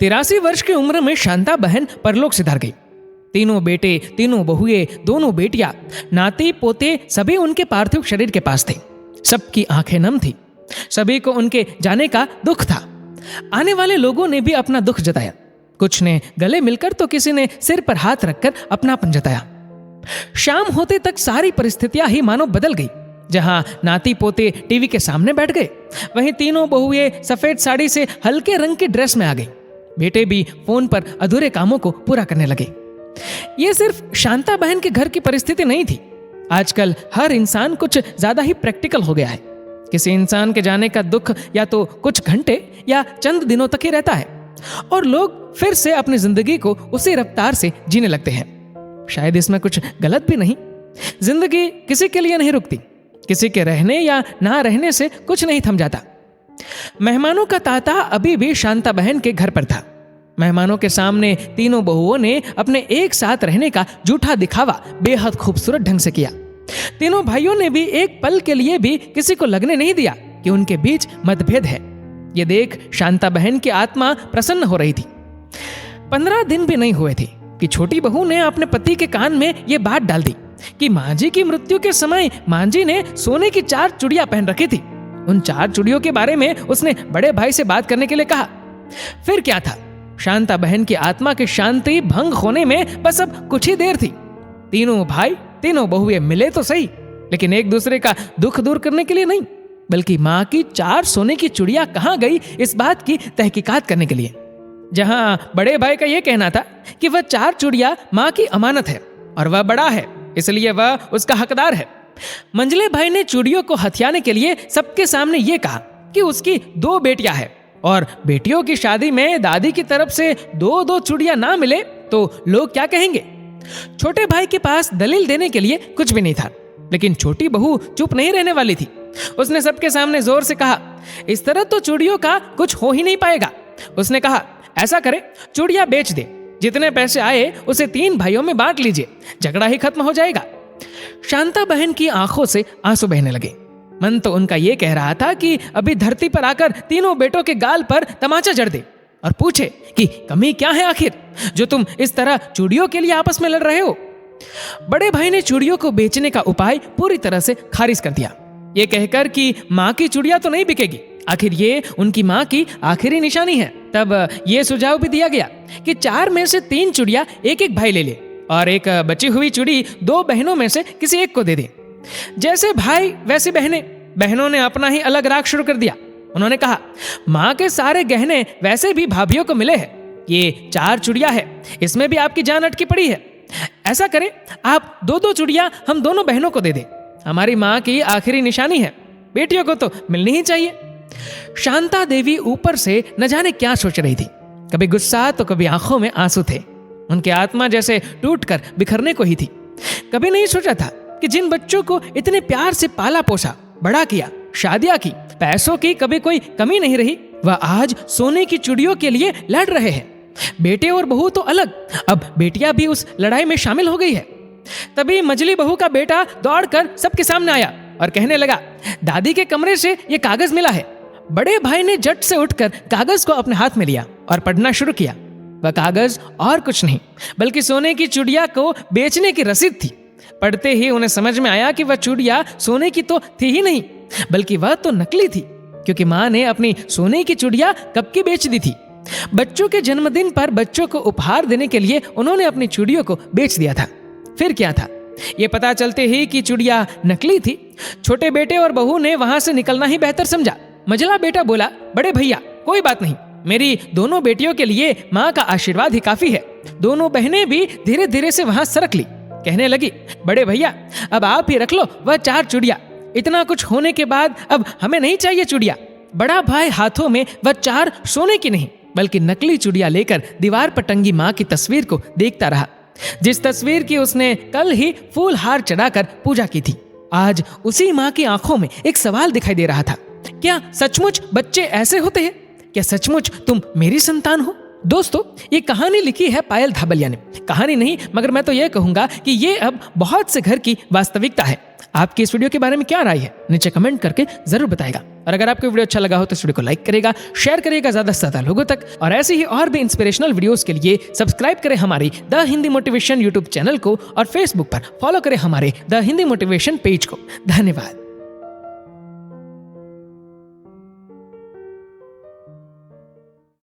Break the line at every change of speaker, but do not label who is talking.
83 वर्ष की उम्र में शांता बहन परलोक सिधार गई। तीनों बेटे, तीनों बहुएं, दोनों बेटियां, नाती पोते सभी उनके पार्थिव शरीर के पास थे। सबकी आंखें नम थी। सभी को उनके जाने का दुख था। आने वाले लोगों ने भी अपना दुख जताया। कुछ ने गले मिलकर तो किसी ने सिर पर हाथ रखकर अपनापन जताया। शाम होते तक सारी परिस्थितियां ही मानो बदल गई। जहां नाती पोते टीवी के सामने बैठ गए, वहीं तीनों बहुएं सफेद साड़ी से हल्के रंग की ड्रेस में आ गई। बेटे भी फोन पर अधूरे कामों को पूरा करने लगे। ये सिर्फ शांता बहन के घर की परिस्थिति नहीं थी। आजकल हर इंसान कुछ ज्यादा ही प्रैक्टिकल हो गया है। किसी इंसान के जाने का दुख या तो कुछ घंटे या चंद दिनों तक ही रहता है और लोग फिर से अपनी जिंदगी को उसी रफ्तार से जीने लगते हैं। शायद इसमें कुछ गलत भी नहीं। जिंदगी किसी के लिए नहीं रुकती। किसी के रहने या ना रहने से कुछ नहीं थम जाता। मेहमानों का तांता अभी भी शांता बहन के घर पर था। मेहमानों के सामने तीनों बहुओं ने अपने एक साथ रहने का झूठा दिखावा बेहद खूबसूरत ढंग से किया। तीनों भाइयों ने भी एक पल के लिए भी किसी को लगने नहीं दिया कि उनके बीच मतभेद है। ये देख शांता बहन की आत्मा प्रसन्न हो रही थी। 15 दिन भी नहीं हुए थे कि छोटी बहू ने अपने पति के कान में ये बात डाल दी कि मां जी की मृत्यु के समय मां जी ने सोने की 4 चूड़ियां पहन रखी थी। उन 4 चूड़ियों के बारे में उसने बड़े भाई से बात करने के लिए कहा। फिर क्या था, शांता बहन की आत्मा की शांति भंग होने में बस अब कुछ ही देर थी। तीनों भाई, तीनों बहुएं मिले तो सही, लेकिन एक दूसरे का दुख दूर करने के लिए नहीं, बल्कि मां की 4 सोने की चूड़ियां कहां गई इस बात की तहकीकात करने के लिए। जहां बड़े भाई का यह कहना था कि वह 4 चूड़ियां मां की अमानत है और वह बड़ा है, इसलिए वह उसका हकदार है। मंझले भाई ने चूड़ियों को हथियाने के लिए सबके सामने यह कहा कि उसकी 2 बेटियां हैं और बेटियों की शादी में दादी की तरफ से 2-2 चूड़ियां ना मिले तो लोग क्या कहेंगे। छोटे भाई के पास दलील देने के लिए कुछ भी नहीं था, लेकिन छोटी बहू चुप नहीं रहने वाली थी। उसने सबके सामने जोर से कहा, इस तरह तो चूड़ियों का कुछ हो ही नहीं पाएगा। उसने कहा, ऐसा करे, चूड़ियां बेच दे, जितने पैसे आए उसे 3 भाइयों में बांट लीजिए, झगड़ा ही खत्म हो जाएगा। शांता बहन की आंखों से आंसू बहने लगे। मन तो उनका यह कह रहा था कि अभी धरती पर आकर तीनों बेटों के गाल पर तमाचा जड़ दे और पूछे कि कमी क्या है आखिर, जो तुम इस तरह चूड़ियों के लिए आपस में लड़ रहे हो। बड़े भाई ने चूड़ियों को बेचने का उपाय पूरी तरह से खारिज कर दिया, ये कहकर कि मां की चूड़ियां तो नहीं बिकेगी, आखिर ये उनकी मां की आखिरी निशानी है। तब ये सुझाव भी दिया गया कि 4 में से 3 चूड़ियां एक भाई ले ले और एक बची हुई चूड़ी 2 बहनों में से किसी एक को दे दे। जैसे भाई वैसी बहनें। बहनों ने अपना ही अलग राग शुरू कर दिया। उन्होंने कहा, मां के सारे गहने वैसे भी भाभियों को मिले हैं, ये 4 चूड़ियां है, इसमें भी आपकी जान अटकी पड़ी है। ऐसा करें, आप 2-2 चूड़ियां हम दोनों बहनों को दे दें, हमारी मां की आखिरी निशानी है, बेटियों को तो मिलनी ही चाहिए। शांता देवी ऊपर से न जाने क्या सोच रही थी। कभी गुस्सा तो कभी आंखों में आंसू थे। उनकी आत्मा जैसे टूटकर बिखरने को ही थी। कभी नहीं सोचा था कि जिन बच्चों को इतने प्यार से पाला पोसा, बड़ा किया, शादियां की, पैसों की कभी कोई कमी नहीं रही, वह आज सोने की चूड़ियों के लिए लड़ रहे हैं। बेटे और बहू तो अलग, अब बेटियां भी उस लड़ाई में शामिल हो गई है। तभी मझली बहू का बेटा दौड़कर सबके सामने आया और कहने लगा, दादी के कमरे से ये कागज मिला है। बड़े भाई ने झट से उठकर कागज को अपने हाथ में लिया और पढ़ना शुरू किया। वह कागज और कुछ नहीं बल्कि सोने की चूड़ियां को बेचने की रसीद थी। पढ़ते ही उन्हें समझ में आया कि वह चूड़ियां सोने की तो थी ही नहीं, बल्कि वह तो नकली थी, क्योंकि मां ने अपनी सोने की चूड़ियां कब की बेच दी थी। बच्चों के जन्मदिन पर बच्चों को उपहार देने के लिए उन्होंने अपनी चूड़ियों को बेच दिया था। फिर क्या था, ये पता चलते ही कि चूड़ियां नकली थी, छोटे बेटे और बहू ने वहां से निकलना ही बेहतर समझा। मझला बेटा बोला, बड़े भैया कोई बात नहीं, मेरी दोनों बेटियों के लिए मां का आशीर्वाद ही काफी है। दोनों बहनें भी धीरे धीरे से वहां सरक ली। कहने लगी, बड़े भैया अब आप ही रख लो वह 4 चूड़ियां, इतना कुछ होने के बाद अब हमें नहीं चाहिए चूड़ियां। बड़ा भाई हाथों में वह 4 सोने की नहीं बल्कि नकली चूड़ियां लेकर दीवार पर टंगी मां की तस्वीर को देखता रहा, जिस तस्वीर की उसने कल ही फूल हार चढ़ाकर पूजा की थी। आज उसी मां की आंखों में एक सवाल दिखाई दे रहा था, क्या सचमुच बच्चे ऐसे होते हैं? क्या सचमुच तुम मेरी संतान हो? दोस्तों, ये कहानी लिखी है पायल धाबलिया ने। कहानी नहीं, मगर मैं तो यह कहूंगा कि ये अब बहुत से घर की वास्तविकता है। आपकी इस वीडियो के बारे में क्या राय है नीचे कमेंट करके जरूर बताएगा। और अगर आपको वीडियो अच्छा लगा हो तो इस वीडियो को लाइक करेगा, शेयर करेगा ज्यादा से ज्यादा लोगों तक। और ऐसे ही और भी इंस्पिरेशनल वीडियोस के लिए सब्सक्राइब करें हमारी the Hindi motivation YouTube channel को और फेसबुक पर फॉलो करें हमारे द हिंदी मोटिवेशन पेज को। धन्यवाद।